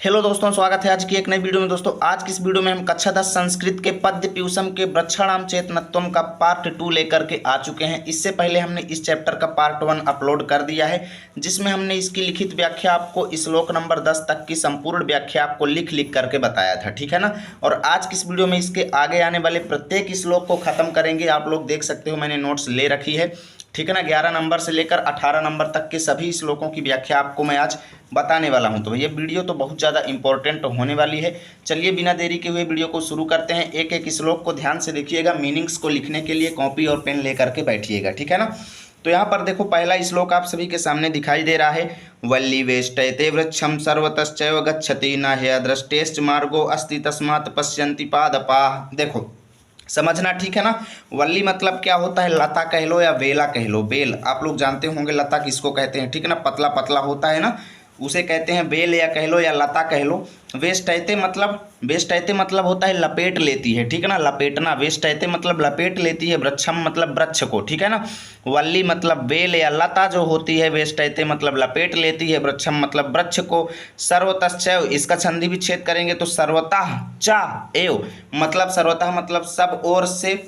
Hello दोस्तों, स्वागत है आज की एक नई वीडियो में। दोस्तों आज की इस वीडियो में हम कक्षा 10 संस्कृत के पद्य पीयूषम के वृक्षाणाम चेतनत्वम का पार्ट 2 लेकर के आ चुके हैं। इससे पहले हमने इस चैप्टर का पार्ट 1 अपलोड कर दिया है, जिसमें हमने इसकी लिखित व्याख्या आपको श्लोक नंबर 10 तक की संपूर्ण व्याख्या आपको लिख करके बताया था, ठीक है ना। और आज की इस वीडियो में इसके आगे आने वाले प्रत्येक श्लोक को खत्म करेंगे। आप लोग देख सकते हो मैंने नोट्स ले रखी है, ठीक है ना। 11 नंबर से लेकर 18 नंबर तक के सभी श्लोकों की व्याख्या आपको मैं आज बताने वाला हूं। तो ये वीडियो तो बहुत ज़्यादा इंपॉर्टेंट होने वाली है। चलिए बिना देरी के हुए वीडियो को शुरू करते हैं। एक एक श्लोक को ध्यान से देखिएगा, मीनिंग्स को लिखने के लिए कॉपी और पेन लेकर के बैठिएगा, ठीक है ना। तो यहाँ पर देखो, पहला श्लोक आप सभी के सामने दिखाई दे रहा है। वल्ली वेष्टयते वृक्षम सर्वतश्चैव गच्छति न ह्यदृष्टेश्च मार्गो अस्ति तस्मात् पश्यन्ति पादपाः। देखो समझना, ठीक है ना। वल्ली मतलब क्या होता है, लता कह लो या बेला कह लो। बेल आप लोग जानते होंगे लता किसको कहते हैं, ठीक है ना। पतला पतला होता है ना, उसे कहते हैं बेल या कह लो या लता कह लो। वेष्टयते मतलब होता है लपेट लेती है, ठीक है ना। लपेटना, वेष्टयते मतलब लपेट लेती है, वृक्षम मतलब वृक्ष को, ठीक है ना। वल्ली मतलब बेल या लता जो होती है, वेष्टयते मतलब लपेट लेती है, वृक्षम मतलब वृक्ष को। सर्वतश्चैव, इसका संधि विच्छेद करेंगे तो सर्वतः चा एव मतलब सर्वतः मतलब सब ओर से,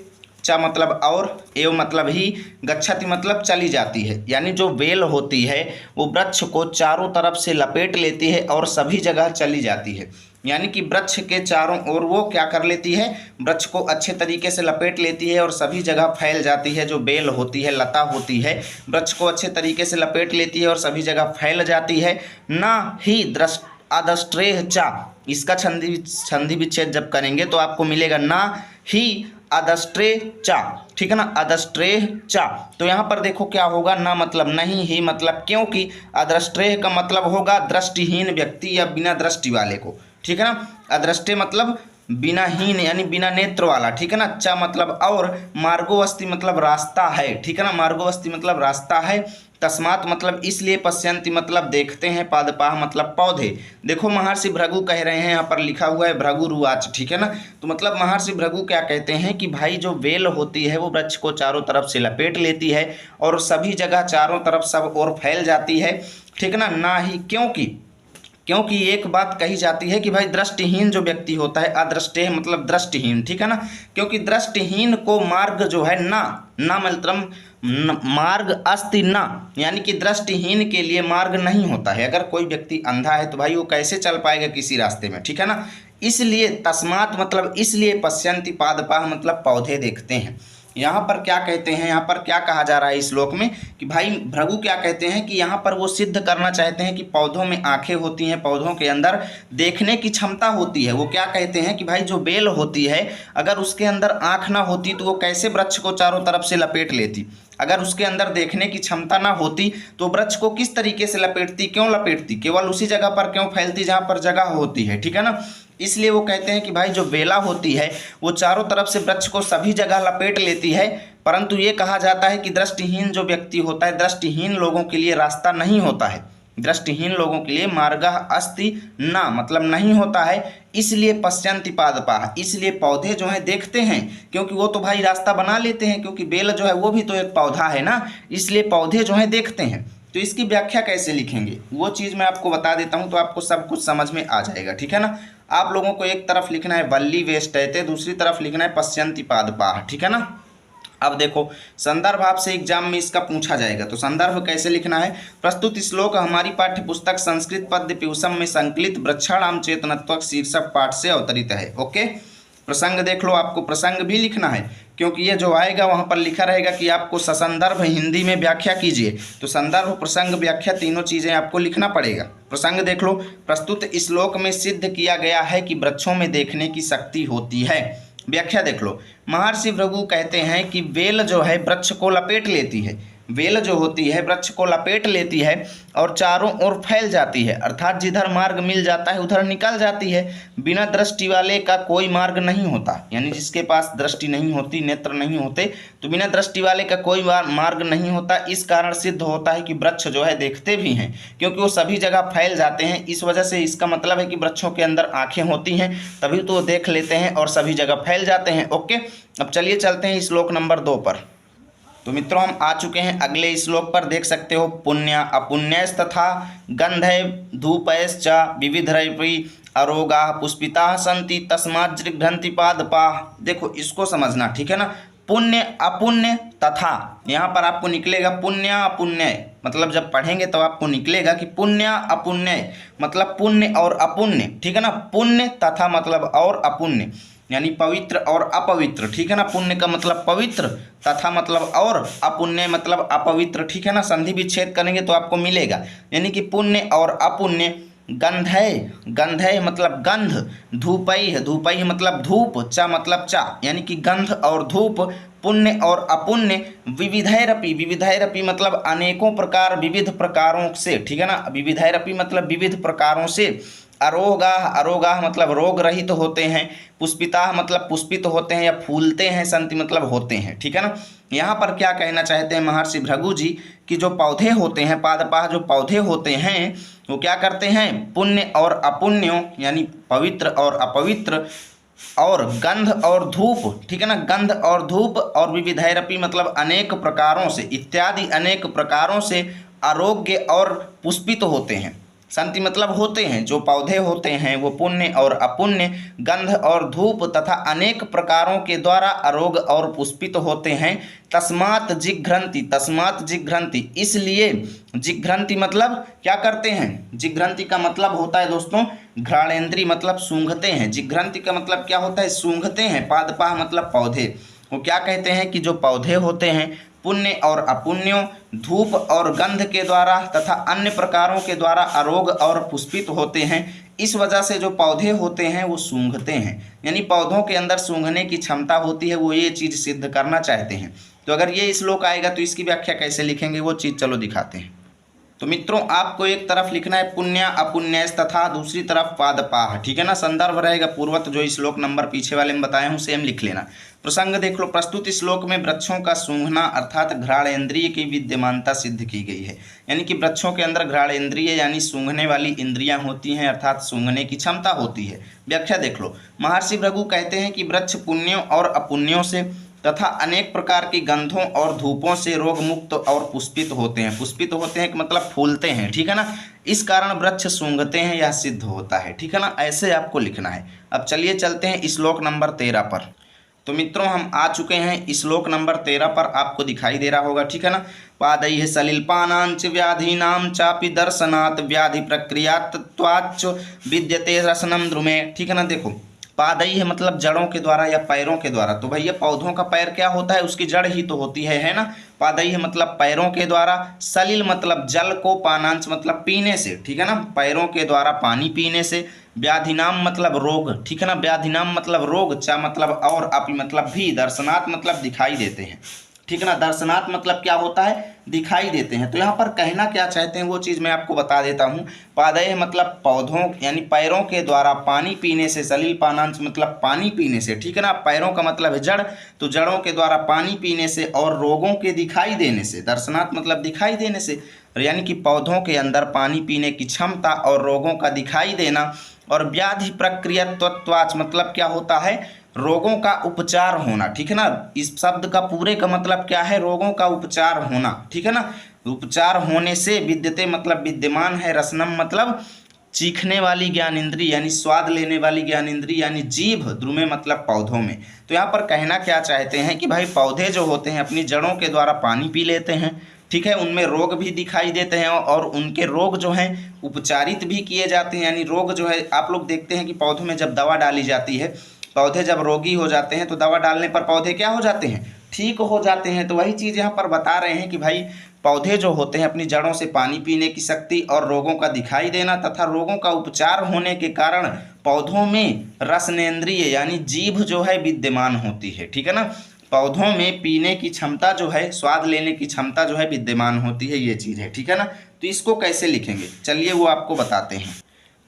चा मतलब और, एव मतलब ही, गच्छति मतलब चली जाती है। यानी जो बेल होती है वो वृक्ष को चारों तरफ से लपेट लेती है और सभी जगह चली जाती है। यानी कि वृक्ष के चारों ओर वो क्या कर लेती है, वृक्ष को अच्छे तरीके से लपेट लेती है और सभी जगह फैल जाती है। जो बेल होती है, लता होती है, वृक्ष को अच्छे तरीके से लपेट लेती है और सभी जगह फैल जाती है। ना ही अदष्ट्रेह चा, इसका संधि विच्छेद जब करेंगे तो आपको मिलेगा ना ही अदष्ट्रे चा, ठीक है ना। अदष्ट्रे चा, तो यहाँ पर देखो क्या होगा, ना मतलब नहीं, ही मतलब क्योंकि, अदृष्टे का मतलब होगा दृष्टिहीन व्यक्ति या बिना दृष्टि वाले को, ठीक है ना। अदृष्टे मतलब बिनाहीन यानी बिना नेत्र वाला, ठीक है ना। चा मतलब और, मार्गो अस्ति मतलब रास्ता है, ठीक है ना। मार्गो अस्ति मतलब रास्ता है। तस्मात मतलब इसलिए, पश्यन्ति मतलब देखते हैं, पादपाः मतलब पौधे। देखो महर्षि भृगु कह रहे हैं, यहाँ पर लिखा हुआ है भृगुरुवाच, ठीक है ना। तो मतलब महर्षि भृगु क्या कहते हैं कि भाई जो बेल होती है वो वृक्ष को चारों तरफ से लपेट लेती है और सभी जगह चारों तरफ सब और फैल जाती है, ठीक है ना। ना ही क्योंकि एक बात कही जाती है कि भाई दृष्टिहीन जो व्यक्ति होता है, अदृष्टे मतलब दृष्टिहीन, ठीक है ना। क्योंकि दृष्टिहीन को मार्ग जो है ना मतलब मार्ग अस्ति ना, यानी कि दृष्टिहीन के लिए मार्ग नहीं होता है। अगर कोई व्यक्ति अंधा है तो भाई वो कैसे चल पाएगा किसी रास्ते में, ठीक है ना। इसलिए तस्मात् मतलब इसलिए, पश्यन्ति पादपाः मतलब पौधे देखते हैं। यहाँ पर क्या कहते हैं, यहाँ पर क्या कहा जा रहा है इस श्लोक में कि भाई भृगु क्या कहते हैं कि यहाँ पर वो सिद्ध करना चाहते हैं कि पौधों में आंखें होती हैं, पौधों के अंदर देखने की क्षमता होती है। वो क्या कहते हैं कि भाई जो बेल होती है अगर उसके अंदर आंख ना होती तो वो कैसे वृक्ष को चारों तरफ से लपेट लेती। अगर उसके अंदर देखने की क्षमता ना होती तो वृक्ष को किस तरीके से लपेटती, क्यों लपेटती, केवल उसी जगह पर क्यों फैलती जहाँ पर जगह होती है, ठीक है ना। इसलिए वो कहते हैं कि भाई जो बेला होती है वो चारों तरफ से वृक्ष को सभी जगह लपेट लेती है। परंतु ये कहा जाता है कि दृष्टिहीन जो व्यक्ति होता है, दृष्टिहीन लोगों के लिए रास्ता नहीं होता है। दृष्टिहीन लोगों के लिए मार्गः अस्ति ना मतलब नहीं होता है। इसलिए पश्यन्ति पादपाः, इसलिए पौधे जो हैं देखते हैं, क्योंकि वो तो भाई रास्ता बना लेते हैं, क्योंकि बेल जो है वो भी तो एक पौधा है ना। इसलिए पौधे जो हैं देखते हैं। तो इसकी व्याख्या कैसे लिखेंगे वो चीज़ मैं आपको बता देता हूँ, तो आपको सब कुछ समझ में आ जाएगा, ठीक है ना। आप लोगों को एक तरफ लिखना है वल्ली वेष्टयते, दूसरी तरफ लिखना है पश्यन्ति पादपाः, ठीक है ना। अब देखो संदर्भ आपसे एग्जाम में इसका पूछा जाएगा, तो संदर्भ कैसे लिखना है। प्रस्तुत श्लोक हमारी पाठ्य पुस्तक संस्कृत पद्य पीयूषम में संकलित वृक्षाणाम चेतनत्वक शीर्षक पाठ से अवतरित है। ओके, प्रसंग देख लो, आपको प्रसंग भी लिखना है, क्योंकि ये जो आएगा वहाँ पर लिखा रहेगा कि आपको ससंदर्भ हिंदी में व्याख्या कीजिए। तो संदर्भ, प्रसंग, व्याख्या तीनों चीज़ें आपको लिखना पड़ेगा। प्रसंग देख लो, प्रस्तुत श्लोक में सिद्ध किया गया है कि वृक्षों में देखने की शक्ति होती है। व्याख्या देख लो, महर्षि भृगु कहते हैं कि बेल जो है वृक्ष को लपेट लेती है, बेल जो होती है वृक्ष को लपेट लेती है और चारों ओर फैल जाती है, अर्थात जिधर मार्ग मिल जाता है उधर निकल जाती है। बिना दृष्टि वाले का कोई मार्ग नहीं होता, यानी जिसके पास दृष्टि नहीं होती, नेत्र नहीं होते, तो बिना दृष्टि वाले का कोई मार्ग नहीं होता। इस कारण सिद्ध होता है कि वृक्ष जो है देखते भी हैं, क्योंकि वो सभी जगह फैल जाते हैं। इस वजह से इसका मतलब है कि वृक्षों के अंदर आंखें होती हैं, तभी तो वो देख लेते हैं और सभी जगह फैल जाते हैं। ओके, अब चलिए चलते हैं श्लोक नंबर 2 पर। तो मित्रों हम आ चुके हैं अगले श्लोक पर। देख सकते हो पुण्य अपुण्यस्तथा गंधय धूपयश्च विविधरपि अरोगा पुष्पिता संति तस्मात् जिघ्रन्ति पादपाः। देखो इसको समझना, ठीक है ना। पुण्य अपुण्य तथा, यहाँ पर आपको निकलेगा पुण्य अपुण्य, मतलब जब पढ़ेंगे तो आपको निकलेगा कि पुण्य अपुण्य मतलब पुण्य और अपुण्य, ठीक है ना। पुण्य तथा मतलब और अपुण्य यानी पवित्र और अपवित्र, ठीक है ना। पुण्य का मतलब पवित्र, तथा मतलब और, अपुण्य मतलब अपवित्र, ठीक है ना। संधि विच्छेद करेंगे तो आपको मिलेगा, यानी कि पुण्य और अपुण्य। गंधय, गंधय मतलब गंध, धूपैः, धूपैः मतलब धूप, चा मतलब चा, यानी कि गंध और धूप, पुण्य और अपुण्य। विविधैरपि, विविधैरपि मतलब अनेकों प्रकार, विविध प्रकारों से, ठीक है ना। विविधैरपि मतलब विविध प्रकारों से। अरोगाः, अरोगाः मतलब रोग रहित होते हैं। पुष्पिताः मतलब पुष्पित होते हैं या फूलते हैं। संति मतलब होते हैं, ठीक है ना। यहाँ पर क्या कहना चाहते हैं महर्षि भृगु जी कि जो पौधे होते हैं, पादपाः जो पौधे होते हैं वो क्या करते हैं, पुण्य और अपुण्यों यानी पवित्र और अपवित्र, और गंध और धूप, ठीक है ना। गंध और धूप, और विविधैरपि मतलब अनेक प्रकारों से, इत्यादि अनेक प्रकारों से, आरोग्य और पुष्पित होते हैं। संति मतलब होते हैं। जो पौधे होते हैं वो पुण्य और अपुण्य, गंध और धूप तथा अनेक प्रकारों के द्वारा अरोग और पुष्पित होते हैं। तस्मात् जिघ्रन्ति, तस्मात् जिघ्रन्ति इसलिए, जिघ्रन्ति मतलब क्या करते हैं। जिघ्रन्ति का मतलब होता है दोस्तों घ्राणेन्द्रिय मतलब सूंघते हैं। जिघ्रन्ति का मतलब क्या होता है, सूंघते हैं। पादपाः मतलब पौधे। वो क्या कहते हैं कि जो पौधे होते हैं पुण्य और अपुण्यों, धूप और गंध के द्वारा तथा अन्य प्रकारों के द्वारा अरोग और पुष्पित होते हैं। इस वजह से जो पौधे होते हैं वो सूंघते हैं, यानी पौधों के अंदर सूंघने की क्षमता होती है, वो ये चीज़ सिद्ध करना चाहते हैं। तो अगर ये श्लोक आएगा तो इसकी व्याख्या कैसे लिखेंगे वो चीज़ चलो दिखाते हैं। तो मित्रों आपको एक तरफ लिखना है पुण्य अपुण्यस तथा दूसरी तरफ पादपाः, ठीक है ना। संदर्भ रहेगा पूर्वत, जो श्लोक नंबर पीछे वाले में बताया हूँ सेम लिख लेना। प्रसंग देख लो, प्रस्तुत श्लोक में वृक्षों का सूंघना अर्थात घ्राणेन्द्रिय की विद्यमानता सिद्ध की गई है, यानी कि वृक्षों के अंदर घ्राणेन्द्रिय यानी सूंघने वाली इंद्रियां होती हैं अर्थात सूंघने की क्षमता होती है। व्याख्या देख लो, महर्षि भृगु कहते हैं कि वृक्ष पुण्यों और अपुण्यों से तथा अनेक प्रकार की गंधों और धूपों से रोग मुक्त और पुष्पित होते हैं। पुष्पित होते हैं कि मतलब फूलते हैं, ठीक है ना। इस कारण वृक्ष सूंघते हैं, यह सिद्ध होता है, ठीक है ना। ऐसे आपको लिखना है। अब चलिए चलते हैं श्लोक नंबर 13 पर। तो मित्रों हम आ चुके हैं श्लोक नंबर 13 पर, आपको दिखाई दे रहा होगा, ठीक है ना। पादैः सलिलपानांच व्याधीनां चापि दर्शनात् व्याधि प्रक्रियात्वाच्च विद्यते रसनं द्रुमे, ठीक है ना। देखो पादई है मतलब जड़ों के द्वारा या पैरों के द्वारा, तो भैया पौधों का पैर क्या होता है, उसकी जड़ ही तो होती है ना। पादई है मतलब पैरों के द्वारा, सलिल मतलब जल को, पानांच मतलब पीने से, ठीक है ना, पैरों के द्वारा पानी पीने से। व्याधिनाम मतलब रोग, ठीक है ना, व्याधिनाम मतलब रोग, चा मतलब और, अपि मतलब भी, दर्शनात् मतलब दिखाई देते हैं, ठीक है ना। दर्शनात् मतलब क्या होता है, दिखाई देते हैं। तो यहाँ पर कहना क्या चाहते हैं वो चीज़ मैं आपको बता देता हूँ। पादय मतलब पौधों यानी पैरों के द्वारा पानी पीने से, सलिल पानांश मतलब पानी पीने से, ठीक है ना। पैरों का मतलब है जड़, तो जड़ों के द्वारा पानी पीने से और रोगों के दिखाई देने से। दर्शनात् मतलब दिखाई देने से, यानी कि पौधों के अंदर पानी पीने की क्षमता और रोगों का दिखाई देना। और व्याधि प्रक्रियात्वाच मतलब क्या होता है, रोगों का उपचार होना, ठीक है ना। इस शब्द का पूरे का मतलब क्या है, रोगों का उपचार होना, ठीक है ना। उपचार होने से, विद्यते मतलब विद्यमान है, रसनम मतलब चीखने वाली ज्ञानेंद्रिय यानी स्वाद लेने वाली ज्ञानेंद्रिय यानी जीभ, द्रुमे मतलब पौधों में। तो यहाँ पर कहना क्या चाहते हैं कि भाई पौधे जो होते हैं अपनी जड़ों के द्वारा पानी पी लेते हैं, ठीक है, उनमें रोग भी दिखाई देते हैं और उनके रोग जो हैं उपचारित भी किए जाते हैं। यानी रोग जो है, आप लोग देखते हैं कि पौधों में जब दवा डाली जाती है, पौधे जब रोगी हो जाते हैं तो दवा डालने पर पौधे क्या हो जाते हैं, ठीक हो जाते हैं। तो वही चीज़ यहाँ पर बता रहे हैं कि भाई पौधे जो होते हैं अपनी जड़ों से पानी पीने की शक्ति और रोगों का दिखाई देना तथा रोगों का उपचार होने के कारण पौधों में रसनेंद्रिय यानी जीभ जो है विद्यमान होती है, ठीक है ना। पौधों में पीने की क्षमता जो है, स्वाद लेने की क्षमता जो है विद्यमान होती है, ये चीज़ है, ठीक है ना। तो इसको कैसे लिखेंगे चलिए वो आपको बताते हैं।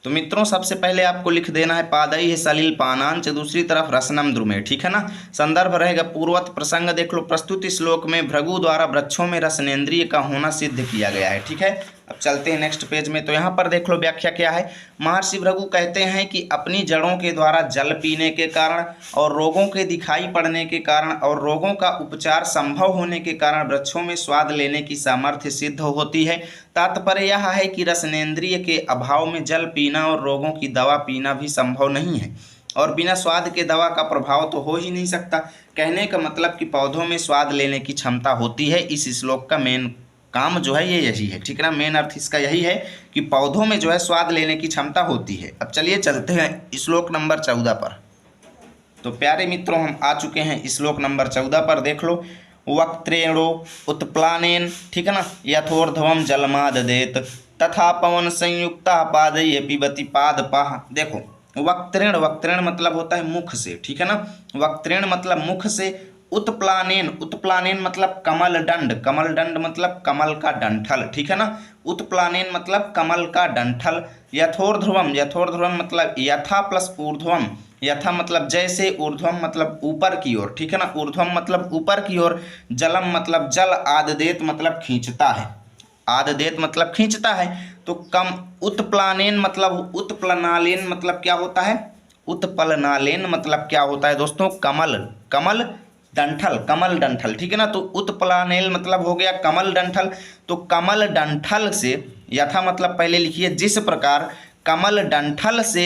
तो मित्रों सबसे पहले आपको लिख देना है पादई है सलिल पानांच, दूसरी तरफ रसनम द्रुमे, ठीक है ना। संदर्भ रहेगा पूर्वत। प्रसंग देख लो, प्रस्तुत श्लोक में भृगु द्वारा वृक्षों में रसनेंद्रिय का होना सिद्ध किया गया है, ठीक है। अब चलते हैं नेक्स्ट पेज में। तो यहाँ पर देख लो व्याख्या क्या है। महर्षि भृगु कहते हैं कि अपनी जड़ों के द्वारा जल पीने के कारण और रोगों के दिखाई पड़ने के कारण और रोगों का उपचार संभव होने के कारण वृक्षों में स्वाद लेने की सामर्थ्य सिद्ध होती है। तात्पर्य यह है कि रसनेंद्रिय के अभाव में जल पीना और रोगों की दवा पीना भी संभव नहीं है, और बिना स्वाद के दवा का प्रभाव तो हो ही नहीं सकता। कहने का मतलब कि पौधों में स्वाद लेने की क्षमता होती है। इस श्लोक का मेन काम जो है ये यही है, ठीक है ना। मेन अर्थ इसका यही है कि पौधों में जो है स्वाद लेने की क्षमता होती है। अब चलिए चलते हैं श्लोक नंबर 14 पर। तो प्यारे मित्रों, हम आ चुके हैं श्लोक नंबर 14 पर। देख लो, वक्त्रेणो उत्प्लानेन, ठीक है ना, यथोर्ध्वम जलमाददेत तथा पवन संयुक्ता पादये पिबति पादपाः। देखो, वक्त्रेण, वक्त्रेण मतलब होता है मुख से, ठीक है ना। वक्त्रेण मतलब मुख से। उत्प्लानेन, उत्प्लानेन मतलब कमल दंड, कमल दंड मतलब कमल का डंठल, ठीक है ना। उत्प्लानेन मतलब कमल का डंठल। यथोर्ध्वम, यथोर्ध्वम मतलब यथा प्लस ऊर्ध्वम, यथा मतलब जैसे, ऊर्ध्वम मतलब ऊपर की ओर, ठीक है ना। ऊर्ध्वम मतलब ऊपर की ओर, जलम मतलब जल, आददेत मतलब खींचता है, आददेत मतलब खींचता है। तो कम उत्प्लानेन मतलब उत्प्लनालेन मतलब क्या होता है, उत्पलनालेन मतलब क्या होता है दोस्तों, कमल, कमल डंठल, कमल डंठल, ठीक है ना। तो उत्प्लानेल मतलब हो गया कमल डंठल। तो कमल डंठल से, यथा मतलब पहले लिखिए जिस प्रकार कमल डंठल से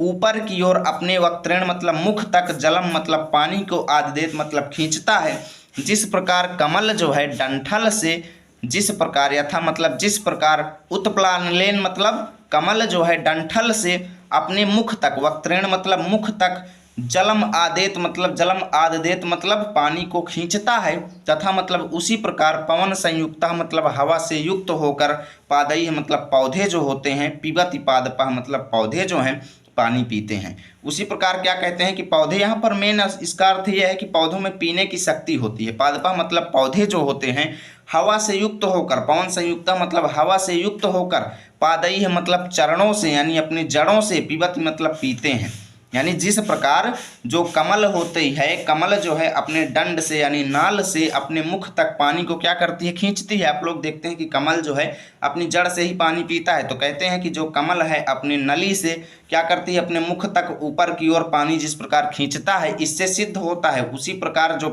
ऊपर की ओर अपने वक्त्रेण मतलब मुख तक, जलम मतलब पानी को, आददेत मतलब खींचता है, जिस प्रकार कमल जो है डंठल से, जिस प्रकार, यथा मतलब जिस प्रकार, उत्प्लानेन मतलब कमल जो है डंठल से अपने मुख तक, वक्त्रेण मतलब मुख तक, जलम आदेत मतलब जलम आददेत मतलब पानी को खींचता है, तथा मतलब उसी प्रकार पवन संयुक्ता मतलब हवा से युक्त होकर, पादई मतलब पौधे जो होते हैं, पिबति पादपः मतलब पौधे जो हैं पानी पीते हैं। उसी प्रकार क्या कहते हैं कि पौधे, यहाँ पर मेन इसका अर्थ यह है कि पौधों में पीने की शक्ति होती है। पादपा मतलब पौधे जो होते हैं हवा से युक्त होकर, पवन संयुक्ता मतलब हवा से युक्त होकर, पादई मतलब चरणों से यानी अपनी जड़ों से, पिबत मतलब पीते हैं। यानी जिस प्रकार जो कमल होती है, कमल जो है अपने डंड से यानी नाल से अपने मुख तक पानी को क्या करती है, खींचती है। आप लोग देखते हैं कि कमल जो है अपनी जड़ से ही पानी पीता है। तो कहते हैं कि जो कमल है अपनी नली से क्या करती है, अपने मुख तक ऊपर की ओर पानी जिस प्रकार खींचता है, इससे सिद्ध होता है। उसी प्रकार जो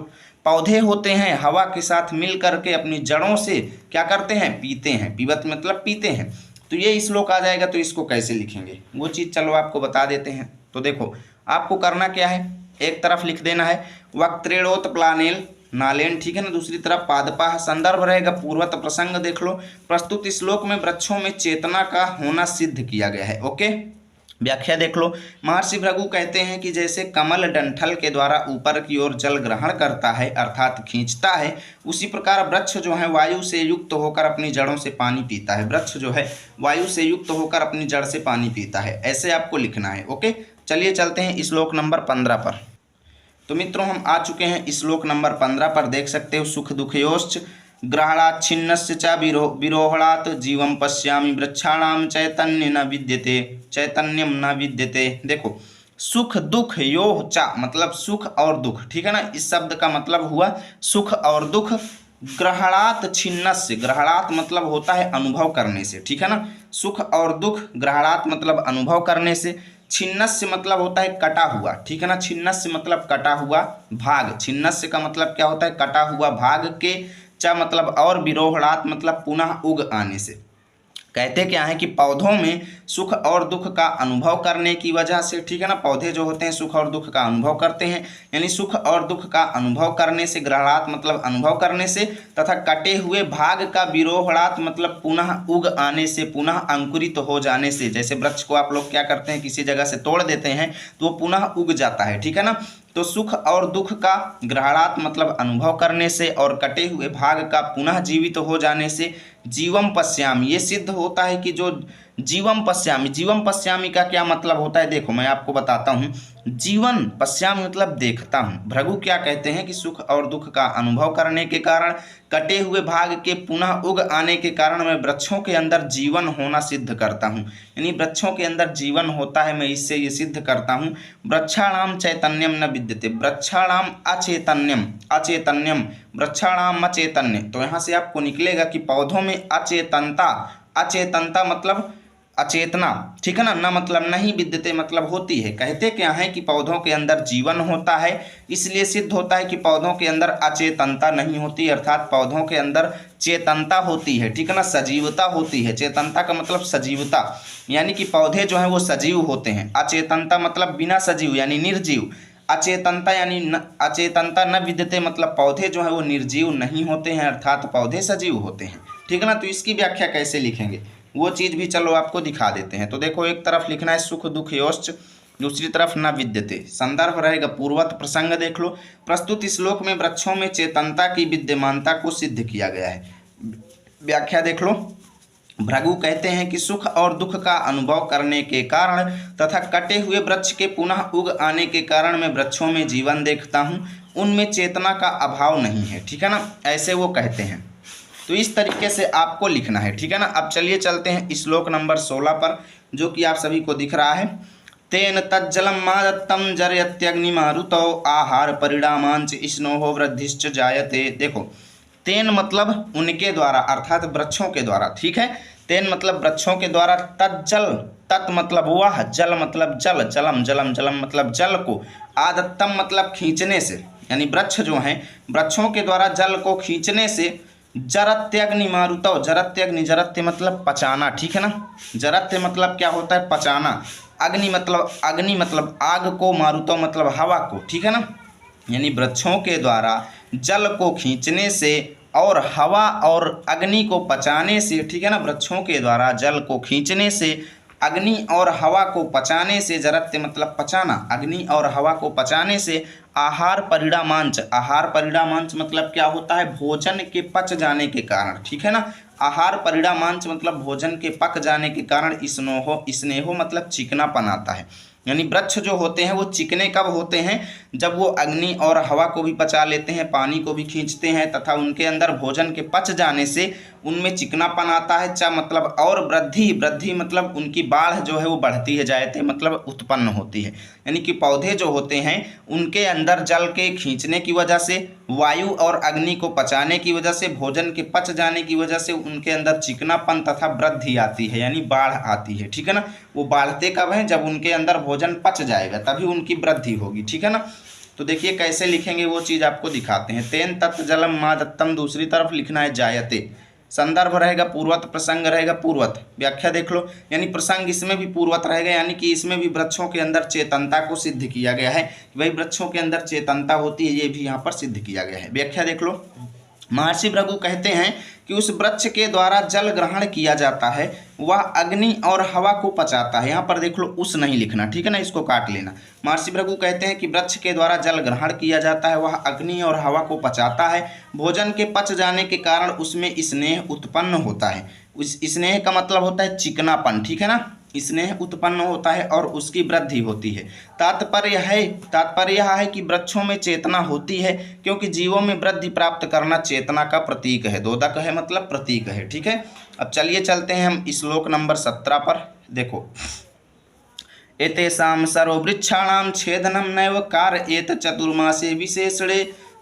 पौधे होते हैं हवा के साथ मिल करके अपनी जड़ों से क्या करते हैं, पीते हैं। पीबत मतलब पीते हैं। तो ये श्लोक आ जाएगा। तो इसको कैसे लिखेंगे वो चीज़ चलो आपको बता देते हैं। तो देखो, आपको करना क्या है, एक तरफ लिख देना है वक्त्रेणोत्प्लानेल नालेन, ठीक है ना। दूसरी तरफ पादपाः, संदर्भ रहेगा पूर्वत प्रसंग। देख लो, प्रस्तुत श्लोक में वृक्षों में चेतना का होना सिद्ध किया गया है। ओके, व्याख्या देख लो। महर्षि भृगु कहते हैं कि जैसे कमल डंठल के द्वारा ऊपर की ओर जल ग्रहण करता है अर्थात खींचता है, उसी प्रकार वृक्ष जो है वायु से युक्त होकर अपनी जड़ों से पानी पीता है। वृक्ष जो है वायु से युक्त होकर अपनी जड़ से पानी पीता है, ऐसे आपको लिखना है। ओके, चलिए चलते हैं श्लोक नंबर 15 पर। तो मित्रों, हम आ चुके हैं श्लोक नंबर 15 पर। देख सकते हो, सुख दुखयोश्च ग्रहणाच्छिन्नस्य च विरोहणात् जीवं पश्यामि वृक्षाणां चैतन्य न विद्यते, चैतन्यम न विद्यते। देखो, सुख दुख योः च मतलब सुख और दुख, ठीक है ना। इस शब्द का मतलब हुआ सुख और दुख। ग्रहणात् छिन्नस्य, ग्रहणात् मतलब होता है अनुभव करने से, ठीक है ना। सुख और दुख, ग्रहणात् मतलब अनुभव करने से, छिन्नस्य मतलब होता है कटा हुआ, ठीक है ना। छिन्नस्य मतलब कटा हुआ भाग, छिन्नस्य का मतलब क्या होता है, कटा हुआ भाग के, च मतलब और, विरोहणात् मतलब पुनः उग आने से। कहते क्या है कि पौधों में सुख और दुख का अनुभव करने की वजह से, ठीक है ना, पौधे जो होते हैं सुख और दुख का अनुभव करते हैं, यानी सुख और दुख का अनुभव करने से, ग्रहणात् मतलब अनुभव करने से, तथा कटे हुए भाग का विरोहणात् मतलब पुनः उग आने से, पुनः अंकुरित हो जाने से। जैसे वृक्ष को आप लोग क्या करते हैं, किसी जगह से तोड़ देते हैं तो वो पुनः उग जाता है, ठीक है ना। तो सुख और दुख का ग्रहणात् मतलब अनुभव करने से और कटे हुए भाग का पुनः जीवित हो जाने से, जीवम पश्यामि ये सिद्ध होता है कि जो जीवम पश्यामि, जीवम पश्यामि का क्या मतलब होता है, देखो मैं आपको बताता हूँ। जीवन पश्यामि मतलब देखता हूँ। भृगु क्या कहते हैं कि सुख और दुख का अनुभव करने के कारण, कटे हुए भाग के पुनः उग आने के कारण मैं वृक्षों के अंदर जीवन होना सिद्ध करता हूँ, यानी वृक्षों के अंदर जीवन होता है, मैं इससे ये सिद्ध करता हूँ। वृक्षाणाम चैतन्यम न विद्यते, वृक्षाणाम अचैतन्यम, अचैतन्यम वृक्षाणाम अचैतन्य। तो यहाँ से आपको निकलेगा कि पौधों में अचेतनता, अचेतनता मतलब अचेतना, ठीक है ना। न मतलब नहीं, विद्यते मतलब होती है। कहते क्या है कि पौधों के अंदर जीवन होता है, इसलिए सिद्ध होता है कि पौधों के अंदर अचेतनता नहीं होती, अर्थात पौधों के अंदर चेतनता होती है, ठीक है ना, सजीवता होती है। चेतनता का मतलब सजीवता, यानी कि पौधे जो है वो सजीव होते हैं। अचेतनता मतलब बिना सजीव यानी निर्जीव। अचेतनता यानी अचेतनता न विद्यते मतलब पौधे जो है वो निर्जीव नहीं होते हैं, अर्थात पौधे सजीव होते हैं, ठीक है ना। तो इसकी व्याख्या कैसे लिखेंगे वो चीज़ भी चलो आपको दिखा देते हैं। तो देखो, एक तरफ लिखना है सुख दुख योश्च, दूसरी तरफ न विद्यते। संदर्भ रहेगा पूर्वत प्रसंग। देख लो, प्रस्तुत श्लोक में वृक्षों में चेतनता की विद्यमानता को सिद्ध किया गया है। व्याख्या देख लो। भृगु कहते हैं कि सुख और दुख का अनुभव करने के कारण तथा कटे हुए वृक्ष के पुनः उग आने के कारण मैं वृक्षों में जीवन देखता हूँ, उनमें चेतना का अभाव नहीं है, ठीक है ना, ऐसे वो कहते हैं। तो इस तरीके से आपको लिखना है, ठीक है ना। अब चलिए चलते हैं श्लोक नंबर 16 पर, जो कि आप सभी को दिख रहा है। तेन तज्जलम मादत्तम जरयत्यग्निमारुतौ आहार परिणामांच स्नोहो वृद्धिश्च जायते। देखो, तेन मतलब उनके द्वारा, अर्थात वृक्षों के द्वारा, ठीक है। तेन मतलब वृक्षों के द्वारा, तज्जल, तत् मतलब वह, जल मतलब जल, जलम जलम जलम मतलब जल को, आदत्तम मतलब खींचने से, यानी वृक्ष जो हैं वृक्षों के द्वारा जल को खींचने से, जरत्यग्नि मारुतौ, जरत्यग्नि, जरत्य मतलब पचाना, ठीक है ना। जरत्य मतलब क्या होता है, पचाना। अग्नि मतलब आग को, मारुतौ मतलब हवा को, ठीक है ना। यानी वृक्षों के द्वारा जल को खींचने से और हवा और अग्नि को पचाने से, ठीक है ना। वृक्षों के द्वारा जल को खींचने से, अग्नि और हवा को पचाने से, जरत्य मतलब पचाना, अग्नि और हवा को पचाने से, आहार परिणामांच, आहार परिणामांच मतलब क्या होता है, भोजन के पच जाने के कारण, ठीक है ना। आहार परिणामांच मतलब भोजन के पक जाने के कारण, स्नेहो मतलब चिकनापन आता है। यानी वृक्ष जो होते हैं वो चिकने कब होते हैं, जब वो अग्नि और हवा को भी पचा लेते हैं, पानी को भी खींचते हैं, तथा उनके अंदर भोजन के पच जाने से उनमें चिकनापन आता है। चा मतलब और, वृद्धि, वृद्धि मतलब उनकी बाढ़ जो है वो बढ़ती है, जायते मतलब उत्पन्न होती है। यानी कि पौधे जो होते हैं उनके अंदर जल के खींचने की वजह से, वायु और अग्नि को पचाने की वजह से, भोजन के पच जाने की वजह से उनके अंदर चिकनापन तथा वृद्धि आती है, यानी बाढ़ आती है, ठीक है ना। वो बाढ़ते कब हैं, जब उनके अंदर भोजन पच जाएगा, तभी उनकी वृद्धि होगी, ठीक है ना। तो देखिए कैसे लिखेंगे वो चीज़ आपको दिखाते हैं। तेन तत् जलम मादत्तम, दूसरी तरफ लिखना है जायते। संदर्भ रहेगा पूर्वत, प्रसंग रहेगा पूर्वत। व्याख्या देख लो, यानी प्रसंग इसमें भी पूर्वत रहेगा, यानी कि इसमें भी वृक्षों के अंदर चेतनता को सिद्ध किया गया है। वही वृक्षों के अंदर चेतनता होती है, ये भी यहाँ पर सिद्ध किया गया है। व्याख्या देख लो। महर्षि भृगु कहते हैं कि उस वृक्ष के द्वारा जल ग्रहण किया जाता है, वह अग्नि और हवा को पचाता है। यहाँ पर देख लो, उस नहीं लिखना, ठीक है ना, इसको काट लेना। महर्षि भृगु कहते हैं कि वृक्ष के द्वारा जल ग्रहण किया जाता है, वह अग्नि और हवा को पचाता है, भोजन के पच जाने के कारण उसमें स्नेह उत्पन्न होता है। उस स्नेह का मतलब होता है चिकनापन, ठीक है ना, स्नेह उत्पन्न होता है और उसकी वृद्धि होती है। तात्पर्य यह है कि वृक्षों में चेतना होती है, क्योंकि जीवों में वृद्धि प्राप्त करना चेतना का प्रतीक है। दोदक है मतलब प्रतीक है, ठीक है। अब चलिए चलते हैं हम श्लोक नंबर 17 पर। देखो, एतेषां सर्ववृक्षाणां छेदनं नैव कारयेत चतुर्मासे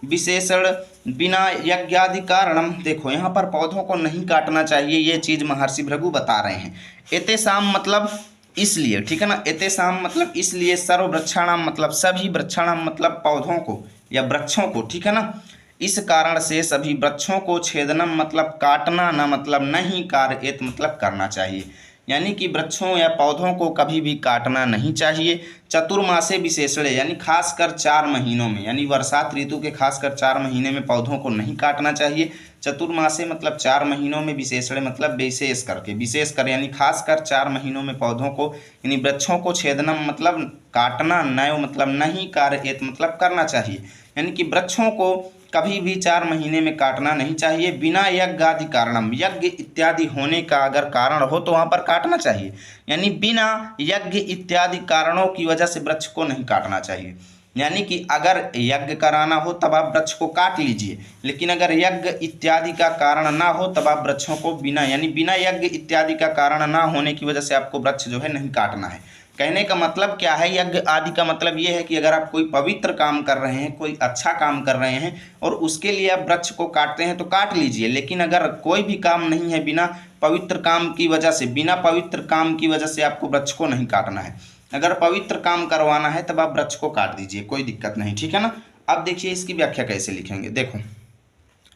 विशेषण बिना यज्ञादि कारणम। देखो, यहाँ पर पौधों को नहीं काटना चाहिए, ये चीज़ महर्षि भृगु बता रहे हैं। एतेषां मतलब इसलिए, ठीक है ना, एतेषां मतलब इसलिए, सर्ववृक्षाणाम मतलब सभी, वृक्षाणाम मतलब पौधों को या वृक्षों को, ठीक है ना। इस कारण से सभी वृक्षों को, छेदनम मतलब काटना, न मतलब नहीं, कारयेत मतलब करना चाहिए, यानी कि वृक्षों या पौधों को कभी भी काटना नहीं चाहिए। चतुर्मासे विशेषणे यानी खासकर 4 महीनों में, यानी बरसात ऋतु के खासकर 4 महीने में पौधों को नहीं काटना चाहिए। चतुर्मासे मतलब 4 महीनों में, विशेषणे मतलब विशेष करके, विशेष कर यानी खासकर 4 महीनों में पौधों को यानी वृक्षों को, छेदनम मतलब काटना, नैव मतलब नहीं, कारयेत मतलब करना चाहिए, यानी कि वृक्षों को कभी भी 4 महीने में काटना नहीं चाहिए। बिना यज्ञ आदि कारणम, यज्ञ इत्यादि होने का अगर कारण हो तो वहाँ पर काटना चाहिए, यानी बिना यज्ञ इत्यादि कारणों की वजह से वृक्ष को नहीं काटना चाहिए। यानी कि अगर यज्ञ कराना हो तब आप वृक्ष को काट लीजिए, लेकिन अगर यज्ञ इत्यादि का कारण ना हो तब आप वृक्षों को बिना, यानी बिना यज्ञ इत्यादि का कारण ना होने की वजह से आपको वृक्ष जो है नहीं काटना है। कहने का मतलब क्या है, यज्ञ आदि का मतलब ये है कि अगर आप कोई पवित्र काम कर रहे हैं, कोई अच्छा काम कर रहे हैं और उसके लिए आप वृक्ष को काटते हैं तो काट लीजिए, लेकिन अगर कोई भी काम नहीं है, बिना पवित्र काम की वजह से, बिना पवित्र काम की वजह से आपको वृक्ष को नहीं काटना है। अगर पवित्र काम करवाना है तब आप वृक्ष को काट दीजिए, कोई दिक्कत नहीं, ठीक है ना। अब देखिए इसकी व्याख्या कैसे लिखेंगे, देखो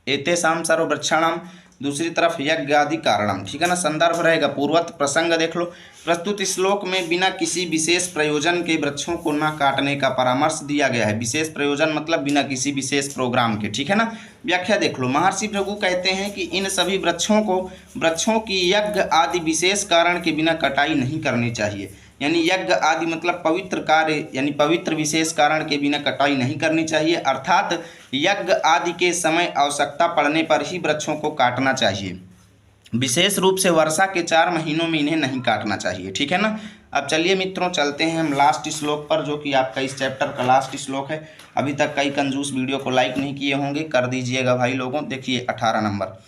एतेषां सर्व वृक्षाणाम, दूसरी तरफ यज्ञ आदि कारणम, ठीक है ना। संदर्भ रहेगा पूर्वत प्रसंग, देख लो। प्रस्तुत श्लोक में बिना किसी विशेष प्रयोजन के वृक्षों को न काटने का परामर्श दिया गया है। विशेष प्रयोजन मतलब बिना किसी विशेष प्रोग्राम के, ठीक है ना। व्याख्या देख लो। महर्षि भृगु कहते हैं कि इन सभी वृक्षों की यज्ञ आदि विशेष कारण के बिना कटाई नहीं करनी चाहिए। यानी यज्ञ आदि मतलब पवित्र कार्य, यानी पवित्र विशेष कारण के बिना कटाई नहीं करनी चाहिए, अर्थात यज्ञ आदि के समय आवश्यकता पड़ने पर ही वृक्षों को काटना चाहिए। विशेष रूप से वर्षा के 4 महीनों में इन्हें नहीं काटना चाहिए, ठीक है ना। अब चलिए मित्रों चलते हैं हम लास्ट श्लोक पर, जो कि आपका इस चैप्टर का लास्ट श्लोक है। अभी तक कई कंजूस वीडियो को लाइक नहीं किए होंगे, कर दीजिएगा भाई लोगों। देखिए 18 नंबर,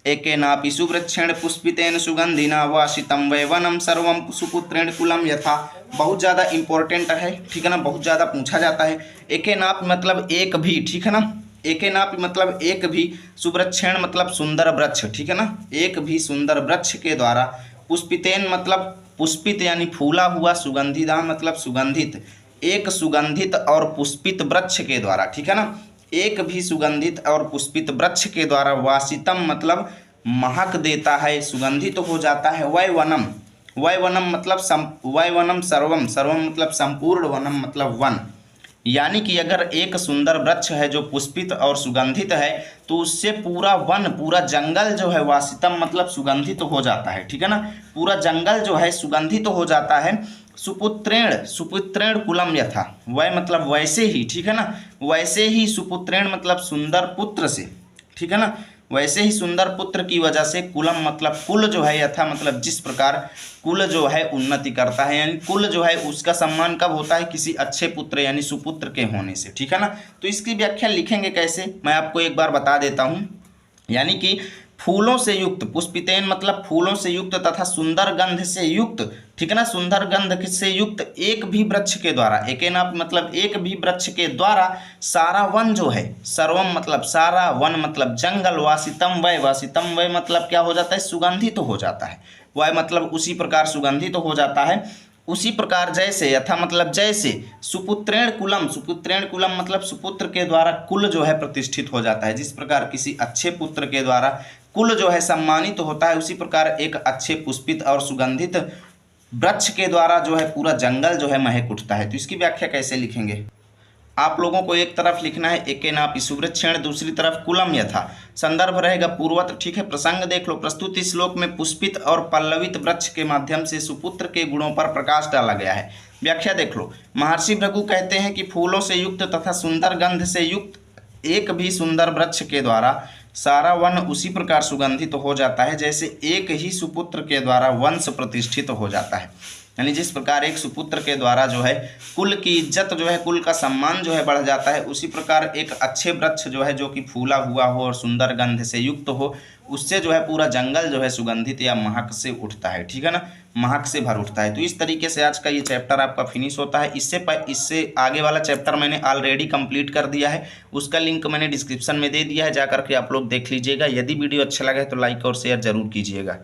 एकेनापि सुवृक्षेण पुष्पितेन सुगंधिना वासितं वै वनं सर्वं सुपुत्रेण कुलं यथा। बहुत ज़्यादा इंपॉर्टेंट है, ठीक है ना, बहुत ज़्यादा पूछा जाता है। एकेनाप मतलब एक भी, ठीक है ना। एकेनाप मतलब एक भी, सुवृक्षेण मतलब सुंदर वृक्ष, ठीक है ना। एक भी सुंदर वृक्ष के द्वारा, पुष्पितेन मतलब पुष्पित यानी फूला हुआ, सुगंधिदा मतलब सुगंधित, एक सुगंधित और पुष्पित वृक्ष के द्वारा, ठीक है ना। एक भी सुगंधित और पुष्पित वृक्ष के द्वारा, वासितम मतलब महक देता है, सुगंधित हो जाता है। वै वनम मतलब वै वनम सर्वम मतलब संपूर्ण, वनम मतलब वन। यानी कि अगर एक सुंदर वृक्ष है जो पुष्पित और सुगंधित है तो उससे पूरा वन, पूरा जंगल जो है, वासितम मतलब सुगंधित हो जाता है, ठीक है ना। पूरा जंगल जो है सुगंधित हो जाता है। सुपुत्रेण कुलम यथा, वह मतलब वैसे ही, ठीक है ना। वैसे ही सुपुत्रेण मतलब सुंदर पुत्र से, ठीक है ना। वैसे ही सुंदर पुत्र की वजह से, कुलम मतलब कुल जो है, यथा मतलब जिस प्रकार कुल जो है उन्नति करता है, यानी कुल जो है उसका सम्मान कब होता है, किसी अच्छे पुत्र यानी सुपुत्र के होने से, ठीक है ना। तो इसकी व्याख्या लिखेंगे कैसे, मैं आपको एक बार बता देता हूँ। यानी कि फूलों से युक्त, पुष्पितेन मतलब फूलों से युक्त तथा सुंदर गंध से युक्त, ठीक है ना। सुंदर गंध से युक्त एक भी वृक्ष के द्वारा, एकेनाप मतलब एक भी वृक्ष के द्वारा, सारा वन जो है, सर्वम मतलब सारा, वन मतलब जंगल, वासितम वै मतलब क्या हो जाता है, सुगंधित तो हो जाता है। वह मतलब उसी प्रकार सुगंधित तो हो जाता है। उसी प्रकार जैसे, यथा मतलब जैसे, सुपुत्रेण कुलम मतलब सुपुत्र के द्वारा कुल जो है प्रतिष्ठित हो जाता है। जिस प्रकार किसी अच्छे पुत्र के द्वारा कुल जो है सम्मानित होता है, उसी प्रकार एक अच्छे पुष्पित और सुगंधित वृक्ष के द्वारा जो है पूरा जंगल जो है महक उठता है। तो इसकी व्याख्या कैसे लिखेंगे, आप लोगों को एक तरफ लिखना है एकेनापि सुवृक्षेण, दूसरी तरफ कुलम यथा। संदर्भ रहेगा पूर्वत, ठीक है। प्रसंग देख लो। प्रस्तुत श्लोक में पुष्पित और पल्लवित वृक्ष के माध्यम से सुपुत्र के गुणों पर प्रकाश डाला गया है। व्याख्या देख लो। महर्षि भृगु कहते हैं कि फूलों से युक्त तथा सुंदर गंध से युक्त एक भी सुंदर वृक्ष के द्वारा सारा वन उसी प्रकार सुगंधित हो जाता है जैसे एक ही सुपुत्र के द्वारा वंश प्रतिष्ठित हो जाता है। यानी जिस प्रकार एक सुपुत्र के द्वारा जो है कुल की इज्जत जो है, कुल का सम्मान जो है बढ़ जाता है, उसी प्रकार एक अच्छे वृक्ष जो है, जो कि फूला हुआ हो और सुंदर गंध से युक्त हो, उससे जो है पूरा जंगल जो है सुगंधित या महक से उठता है, ठीक है ना, महक से भर उठता है। तो इस तरीके से आज का ये चैप्टर आपका फिनिश होता है। इससे आगे वाला चैप्टर मैंने ऑलरेडी कंप्लीट कर दिया है, उसका लिंक मैंने डिस्क्रिप्शन में दे दिया है, जाकर के आप लोग देख लीजिएगा। यदि वीडियो अच्छा लगे तो लाइक और शेयर जरूर कीजिएगा।